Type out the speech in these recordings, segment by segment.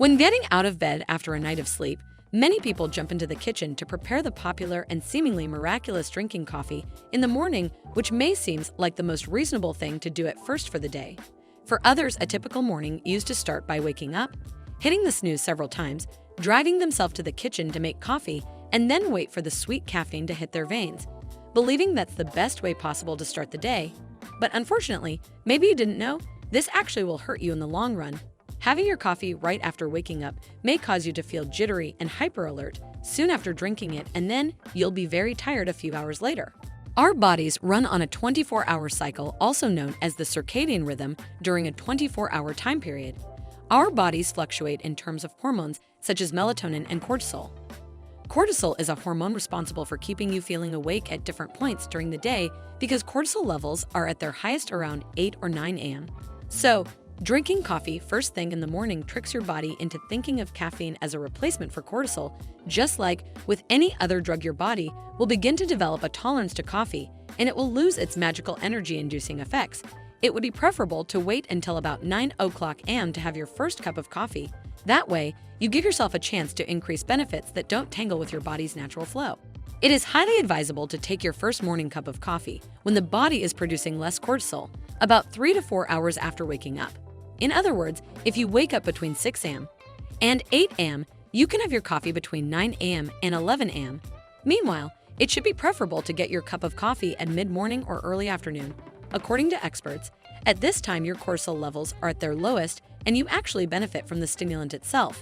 When getting out of bed after a night of sleep, many people jump into the kitchen to prepare the popular and seemingly miraculous drinking coffee in the morning, which may seem like the most reasonable thing to do at first for the day. For others, a typical morning used to start by waking up, hitting the snooze several times, driving themselves to the kitchen to make coffee, and then wait for the sweet caffeine to hit their veins, believing that's the best way possible to start the day. But unfortunately, maybe you didn't know, this actually will hurt you in the long run. Having your coffee right after waking up may cause you to feel jittery and hyper-alert soon after drinking it, and then you'll be very tired a few hours later. Our bodies run on a 24-hour cycle, also known as the circadian rhythm, during a 24-hour time period. Our bodies fluctuate in terms of hormones such as melatonin and cortisol. Cortisol is a hormone responsible for keeping you feeling awake at different points during the day because cortisol levels are at their highest around 8 or 9 a.m. So, drinking coffee first thing in the morning tricks your body into thinking of caffeine as a replacement for cortisol. Just like with any other drug, your body will begin to develop a tolerance to coffee, and it will lose its magical energy-inducing effects. It would be preferable to wait until about 9 o'clock a.m. to have your first cup of coffee. That way, you give yourself a chance to increase benefits that don't tangle with your body's natural flow. It is highly advisable to take your first morning cup of coffee when the body is producing less cortisol, about 3 to 4 hours after waking up. In other words, if you wake up between 6 a.m. and 8 a.m., you can have your coffee between 9 a.m. and 11 a.m. Meanwhile, it should be preferable to get your cup of coffee at mid-morning or early afternoon. According to experts, at this time your cortisol levels are at their lowest and you actually benefit from the stimulant itself.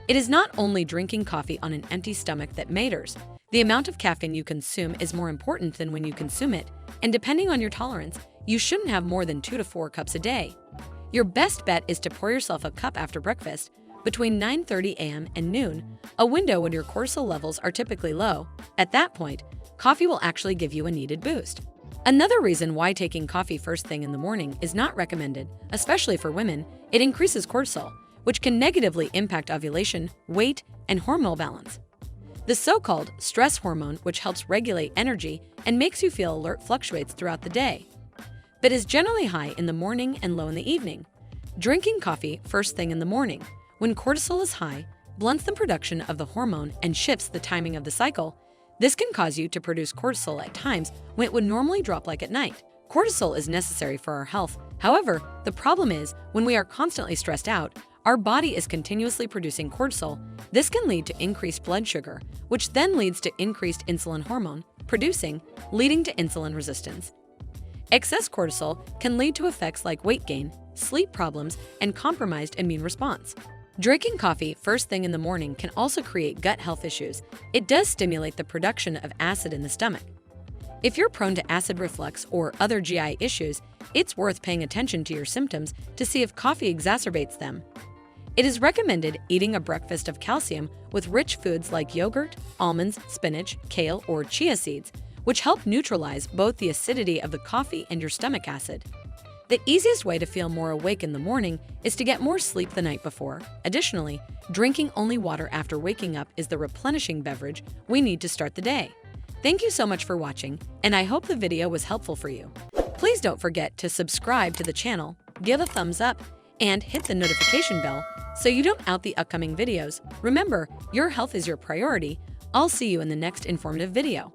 It is not only drinking coffee on an empty stomach that matters. The amount of caffeine you consume is more important than when you consume it, and depending on your tolerance, you shouldn't have more than 2 to 4 cups a day. Your best bet is to pour yourself a cup after breakfast between 9:30 a.m. and noon, a window when your cortisol levels are typically low. At that point, coffee will actually give you a needed boost. Another reason why taking coffee first thing in the morning is not recommended, especially for women, it increases cortisol, which can negatively impact ovulation, weight, and hormonal balance. The so-called stress hormone, which helps regulate energy and makes you feel alert, fluctuates throughout the day, but is generally high in the morning and low in the evening. Drinking coffee first thing in the morning, when cortisol is high, blunts the production of the hormone and shifts the timing of the cycle. This can cause you to produce cortisol at times when it would normally drop, like at night. Cortisol is necessary for our health. However, the problem is, when we are constantly stressed out, our body is continuously producing cortisol. This can lead to increased blood sugar, which then leads to increased insulin hormone producing, leading to insulin resistance. Excess cortisol can lead to effects like weight gain, sleep problems, and compromised immune response. Drinking coffee first thing in the morning can also create gut health issues. It does stimulate the production of acid in the stomach. If you're prone to acid reflux or other GI issues, it's worth paying attention to your symptoms to see if coffee exacerbates them. It is recommended eating a breakfast of calcium with rich foods like yogurt, almonds, spinach, kale, or chia seeds, which help neutralize both the acidity of the coffee and your stomach acid. The easiest way to feel more awake in the morning is to get more sleep the night before. Additionally, drinking only water after waking up is the replenishing beverage we need to start the day. Thank you so much for watching, and I hope the video was helpful for you. Please don't forget to subscribe to the channel, give a thumbs up, and hit the notification bell so you don't miss the upcoming videos. Remember, your health is your priority. I'll see you in the next informative video.